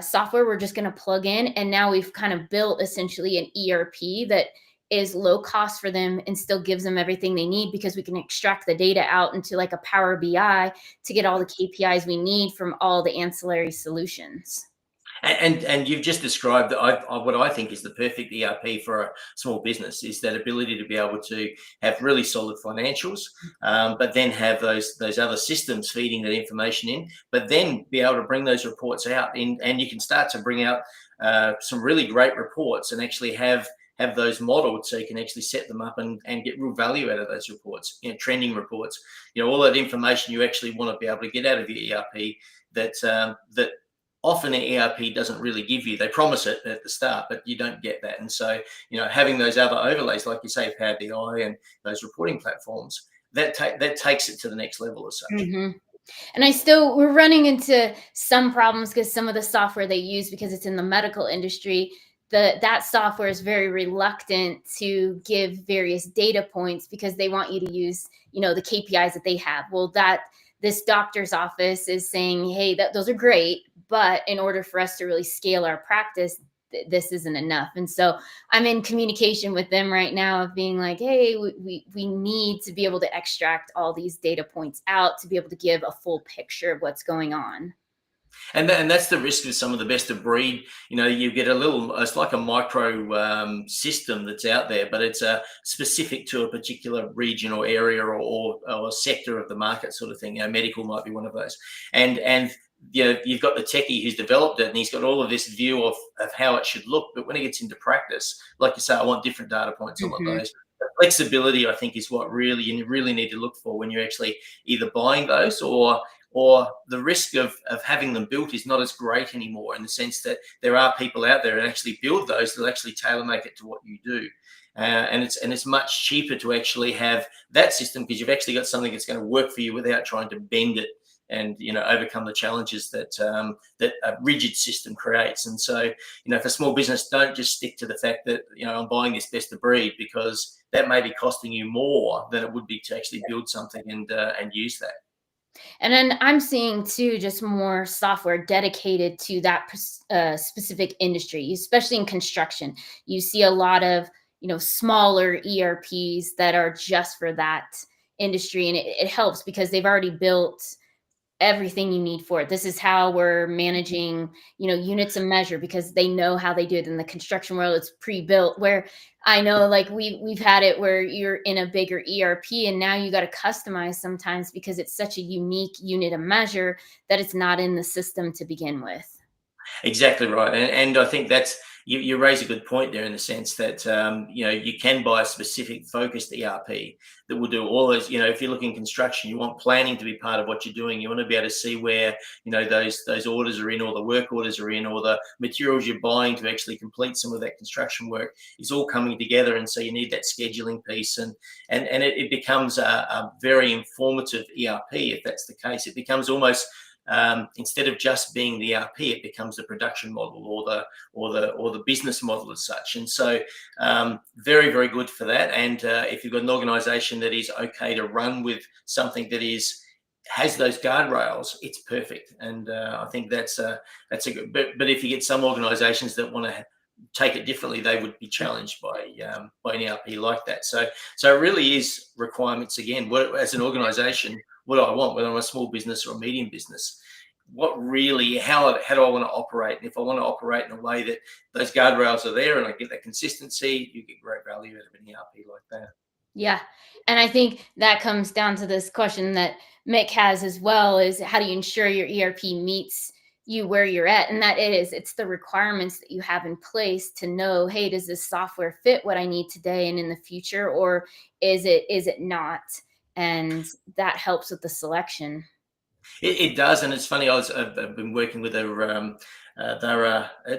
software we're just going to plug in, and now we've kind of built essentially an ERP that is low cost for them and still gives them everything they need, because we can extract the data out into like a Power BI to get all the KPIs we need from all the ancillary solutions. And you've just described what I think is the perfect ERP for a small business, is that ability to be able to have really solid financials, but then have those other systems feeding that information in, but then be able to bring those reports out in, and you can start to bring out some really great reports and actually have those modeled, so you can actually set them up and get real value out of those reports, trending reports, all that information you actually want to be able to get out of your ERP that often an ERP doesn't really give you. They promise it at the start, but you don't get that. And so, having those other overlays, like you say, Power BI and those reporting platforms, that takes it to the next level as such. Mm-hmm. And we're running into some problems because some of the software they use, because it's in the medical industry, that software is very reluctant to give various data points because they want you to use, the KPIs that they have. Well, this doctor's office is saying, hey, those are great, but in order for us to really scale our practice, this isn't enough. And so I'm in communication with them right now of being like, hey, we need to be able to extract all these data points out to be able to give a full picture of what's going on. And that's the risk of some of the best of breed. You get it's like a micro system that's out there, but it's specific to a particular region or area or sector of the market, sort of thing. Medical might be one of those. And you've got the techie who's developed it, and he's got all of this view of how it should look. But when it gets into practice, like you say, I want different data points. I want those. The flexibility, I think, is what you really need to look for when you're actually either buying those, or the risk of having them built is not as great anymore, in the sense that there are people out there that actually build those, that actually tailor make it to what you do. And it's much cheaper to actually have that system, because you've actually got something that's going to work for you without trying to bend it and overcome the challenges that a rigid system creates. And so, for small business, don't just stick to the fact that I'm buying this best of breed, because that may be costing you more than it would be to actually build something and use that. And then I'm seeing too, just more software dedicated to that specific industry, especially in construction. You see a lot of, smaller ERPs that are just for that industry. And it helps because they've already built everything you need for it. This is how we're managing, units of measure, because they know how they do it. In the construction world, it's pre-built, where I know, like, we've had it where you're in a bigger ERP and now you got to customize sometimes because it's such a unique unit of measure that it's not in the system to begin with. Exactly right. And I think that's, you raise a good point there, in the sense that, you can buy a specific focused ERP that will do all those. If you're looking construction, you want planning to be part of what you're doing. You want to be able to see where, those orders are in, or the work orders are in, or the materials you're buying to actually complete some of that construction work is all coming together. And so you need that scheduling piece, and it becomes a very informative ERP. If that's the case, it becomes almost instead of just being the ERP, it becomes the production model or the business model as such. And so very, very good for that. And if you've got an organization that is okay to run with something that has those guardrails, it's perfect. And I think that's a good. But if you get some organisations that want to take it differently, they would be challenged by an ERP like that. So it really is requirements again. What, as an organisation, what do I want? Whether I'm a small business or a medium business, what really, how do I want to operate? And if I want to operate in a way that those guardrails are there and I get that consistency, you get great value out of an ERP like that. Yeah. And I think that comes down to this question that Mick has as well, is how do you ensure your ERP meets you where you're at? And it's the requirements that you have in place to know, hey, does this software fit what I need today and in the future, or is it not? And that helps with the selection. It does, and it's funny. I've been working with it's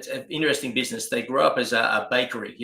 an interesting business. They grew up as a bakery,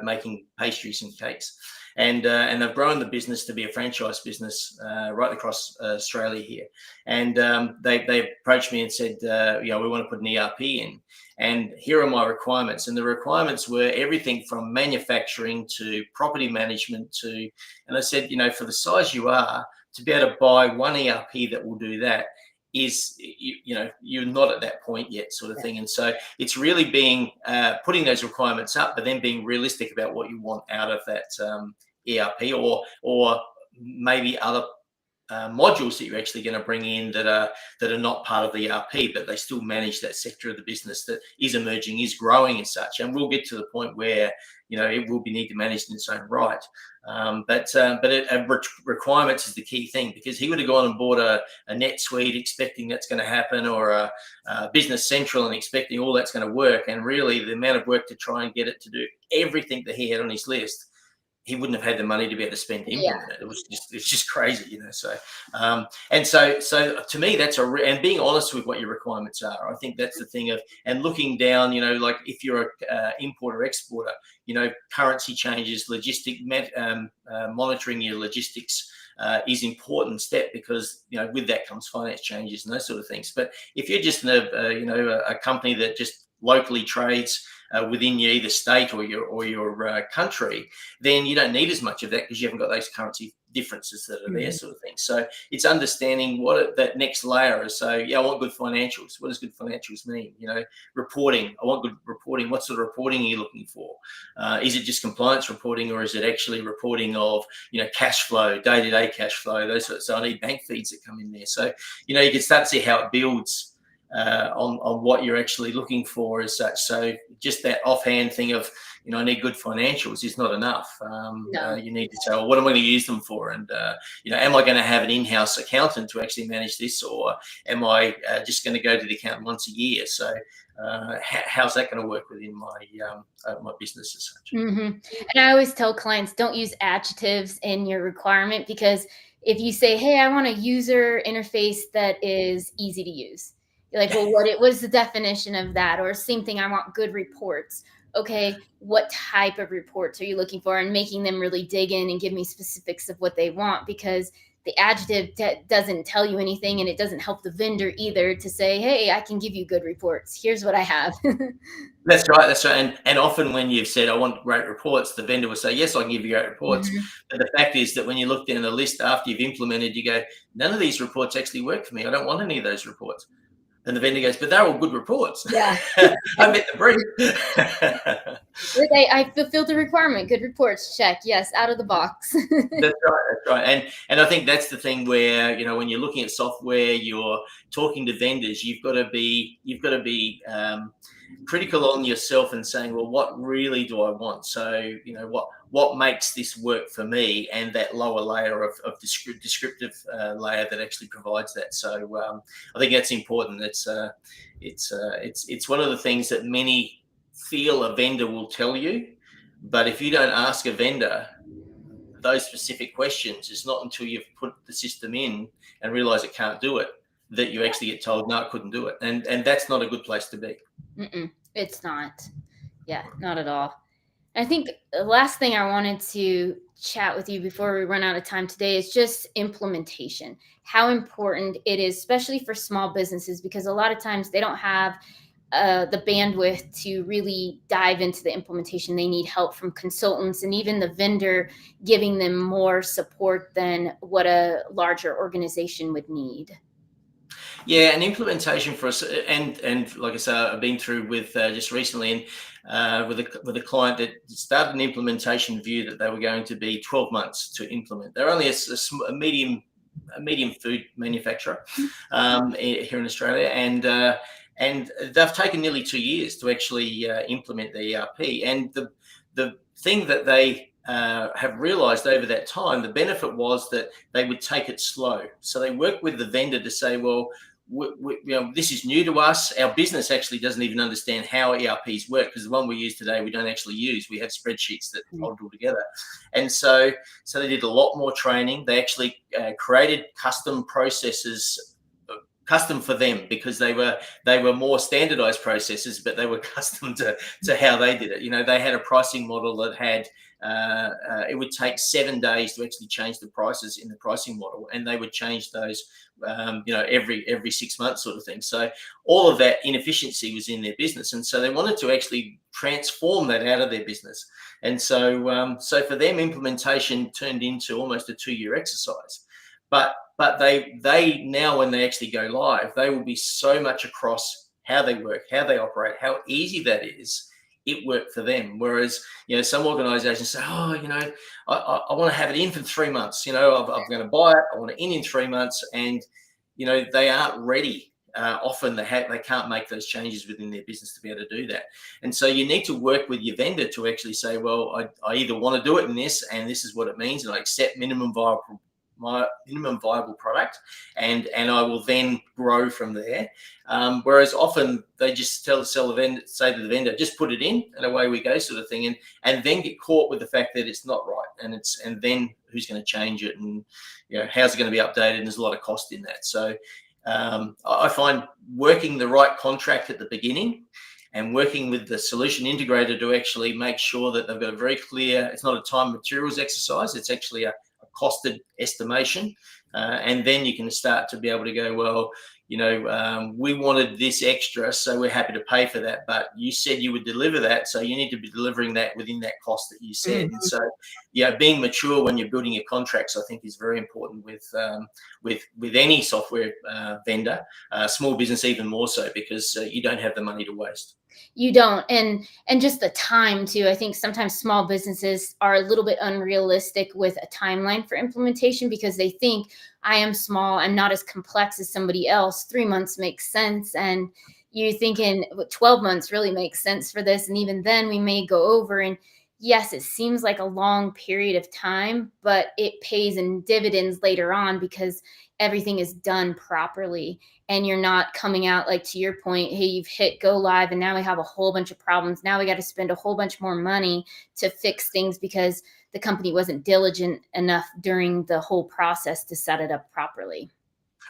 making pastries and cakes, and they've grown the business to be a franchise business right across Australia here. And they approached me and said, we want to put an ERP in, and here are my requirements. And the requirements were everything from manufacturing to property management and I said, for the size you are, to be able to buy one ERP that will do that is, you're not at that point yet, sort of thing. And so it's really being putting those requirements up, but then being realistic about what you want out of that ERP, or maybe other modules that you're actually going to bring in that are not part of the ERP, but they still manage that sector of the business that is emerging, is growing as such. And we'll get to the point where it will need to manage in its own right. But requirements is the key thing, because he would have gone and bought a NetSuite expecting that's going to happen, or a Business Central and expecting all that's going to work. And really, the amount of work to try and get it to do everything that he had on his list, he wouldn't have had the money to be able to spend to implement it. It's just crazy, So, so to me, that's and being honest with what your requirements are. I think that's the thing and looking down, like if you're a importer exporter, currency changes, monitoring your logistics is an important step, because with that comes finance changes and those sort of things. But if you're just a company that just locally trades within your either state or your country, then you don't need as much of that, because you haven't got those currency differences that are there, sort of thing. So it's understanding what that next layer is. So I want good financials. What does good financials mean? Reporting. I want good reporting. What sort of reporting are you looking for? Is it just compliance reporting, or is it actually reporting of cash flow, day-to-day cash flow, those sorts? So I need bank feeds that come in there. So you can start to see how it builds on what you're actually looking for as such. So just that offhand thing of, I need good financials is not enough. No. You need to say, well, what am I going to use them for? And, am I going to have an in-house accountant to actually manage this? Or am I just going to go to the accountant once a year? So how's that going to work within my business as such? And I always tell clients, don't use adjectives in your requirement, because if you say, hey, I want a user interface that is easy to use, you're like, well, what was the definition of that? Or same thing, I want good reports. Okay, what type of reports are you looking for? And making them really dig in and give me specifics of what they want, because the adjective doesn't tell you anything, and it doesn't help the vendor either to say, hey, I can give you good reports. Here's what I have. That's right. And often when you've said, I want great reports, the vendor will say, yes, I can give you great reports. But the fact is that when you look down the list after you've implemented, you go, none of these reports actually work for me. I don't want any of those reports. And the vendor goes, but they're all good reports. Yeah. I met the brief. I fulfilled the requirement. Good reports. Check. Yes. Out of the box. That's right. And I think that's the thing where, when you're looking at software, you're talking to vendors, you've got to be critical on yourself and saying, well, what really do I want? So, what makes this work for me, and that lower layer of descriptive layer that actually provides that. So I think that's important. It's one of the things that many feel a vendor will tell you, but if you don't ask a vendor those specific questions, it's not until you've put the system in and realize it can't do it that you actually get told, no, it couldn't do it. And that's not a good place to be. It's not. Yeah, not at all. I think the last thing I wanted to chat with you before we run out of time today is just implementation. How important it is, especially for small businesses, because a lot of times they don't have the bandwidth to really dive into the implementation. They need help from consultants and even the vendor giving them more support than what a larger organization would need. Yeah, and implementation for us, and like I say, I've been through with just recently, and with a client that started an implementation view that they were going to be 12 months to implement. They're only a medium food manufacturer here in Australia, and they've taken nearly 2 years to actually implement the ERP. And the thing that they have realised over that time, the benefit was that they would take it slow. So they worked with the vendor to say, well, this is new to us. Our business actually doesn't even understand how ERPs work, because the one we use today we don't actually use. We have spreadsheets that hold it all together, and so they did a lot more training. They actually created custom processes, custom for them, because they were more standardized processes, but they were custom to how they did it. They had a pricing model that had it would take 7 days to actually change the prices in the pricing model, and they would change those every 6 months, sort of thing. So all of that inefficiency was in their business, and so they wanted to actually transform that out of their business. And so for them, implementation turned into almost a 2-year exercise. But they now, when they actually go live, they will be so much across how they work, how they operate, how easy that is. It worked for them. Whereas, some organizations say, oh, I want to have it in for 3 months. I'm going to buy it. I want it in 3 months. And, they aren't ready. Often they can't make those changes within their business to be able to do that. And so you need to work with your vendor to actually say, well, I either want to do it in this, and this is what it means, and I accept my minimum viable product, and I will then grow from there. Whereas often they just say to the vendor, just put it in and away we go, sort of thing, and then get caught with the fact that it's not right, and then who's going to change it, and how's it going to be updated, and there's a lot of cost in that. So I find working the right contract at the beginning and working with the solution integrator to actually make sure that they've got a very clear, it's not a time materials exercise, it's actually a costed estimation, and then you can start to be able to go, well, we wanted this extra, so we're happy to pay for that, but you said you would deliver that, so you need to be delivering that within that cost that you said. And so being mature when you're building your contracts, I think, is very important with any software vendor, small business even more so, because you don't have the money to waste. You don't. And just the time too. I think sometimes small businesses are a little bit unrealistic with a timeline for implementation, because they think, I am small, I'm not as complex as somebody else, 3 months makes sense, and you're thinking 12 months really makes sense for this, and even then we may go over. And yes, it seems like a long period of time, but it pays in dividends later on, because everything is done properly, and you're not coming out, like, to your point, hey, you've hit go live and now we have a whole bunch of problems. Now we got to spend a whole bunch more money to fix things because the company wasn't diligent enough during the whole process to set it up properly.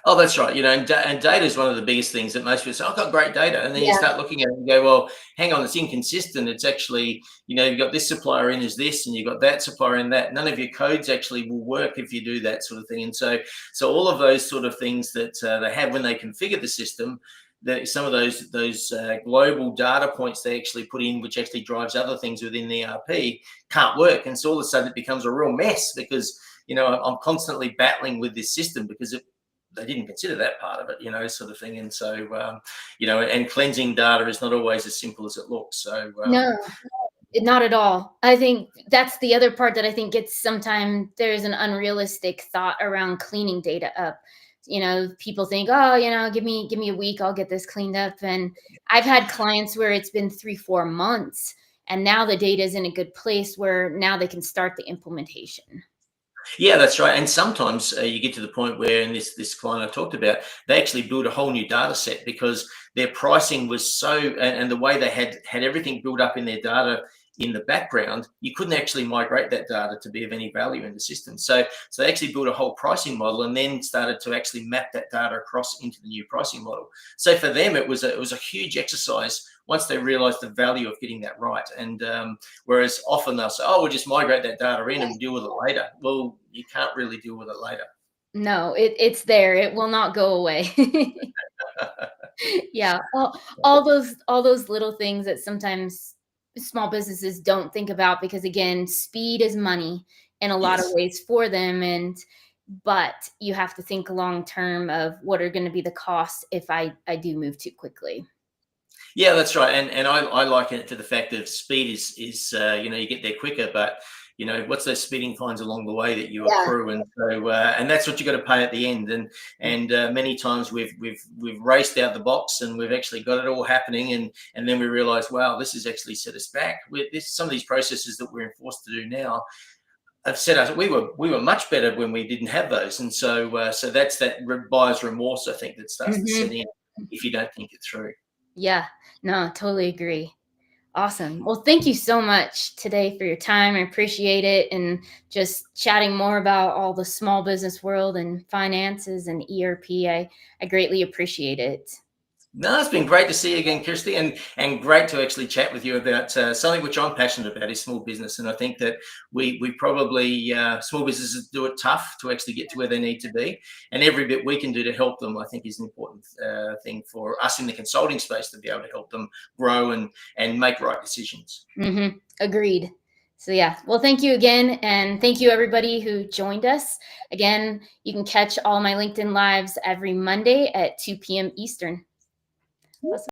Oh, that's right. And data is one of the biggest things that most people say, I've got great data. And then you Yeah. start looking at it and go, well, hang on, it's inconsistent. It's actually, you've got this supplier in as this, and you've got that supplier in that. None of your codes actually will work if you do that sort of thing. And so all of those sort of things that they have when they configure the system, that some of those global data points they actually put in, which actually drives other things within the ERP, can't work. And so all of a sudden it becomes a real mess, because, I'm constantly battling with this system because they didn't consider that part of it, sort of thing. And so, and cleansing data is not always as simple as it looks. So, No, not at all. I think that's the other part that I think gets, sometimes there's an unrealistic thought around cleaning data up. People think, oh, give me a week, I'll get this cleaned up. And I've had clients where it's been 3-4 months, and now the data is in a good place where now they can start the implementation. yeah, that's right. And sometimes you get to the point where, in this client I talked about, they actually built a whole new data set because their pricing was so, and the way they had everything built up in their data in the background, you couldn't actually migrate that data to be of any value in the system. So they actually built a whole pricing model and then started to actually map that data across into the new pricing model. So for them, it was a huge exercise once they realize the value of getting that right. And whereas often they'll say, oh, we'll just migrate that data in and deal with it later. Well, you can't really deal with it later. No, it's there. It will not go away. Yeah, all those little things that sometimes small businesses don't think about, because again, speed is money in a lot of Yes. ways for them, and but you have to think long term of what are going to be the costs if I do move too quickly. Yeah, that's right. And I liken it to the fact that speed is you get there quicker, but what's those speeding fines along the way that you Yeah. accrue, and so and that's what you got to pay at the end. And many times we've raced out the box and we've actually got it all happening, and then we realize, wow, this has actually set us back. With this, some of these processes that we're enforced to do now have set us. We were much better when we didn't have those, and so that's that buyer's remorse, I think, that starts to set Mhm. in if you don't think it through. Yeah. No, totally agree. Awesome. Well, thank you so much today for your time. I appreciate it. And just chatting more about all the small business world and finances and ERP. I greatly appreciate it. No, it's been great to see you again, Kirsty, and great to actually chat with you about something which I'm passionate about, is small business. And I think that we probably small businesses do it tough to actually get to where they need to be, and every bit we can do to help them, I think, is an important thing for us in the consulting space to be able to help them grow and make right decisions. Agreed. So, yeah. Well, thank you again. And thank you, everybody who joined us. Again, you can catch all my LinkedIn lives every Monday at 2 p.m. Eastern. Awesome.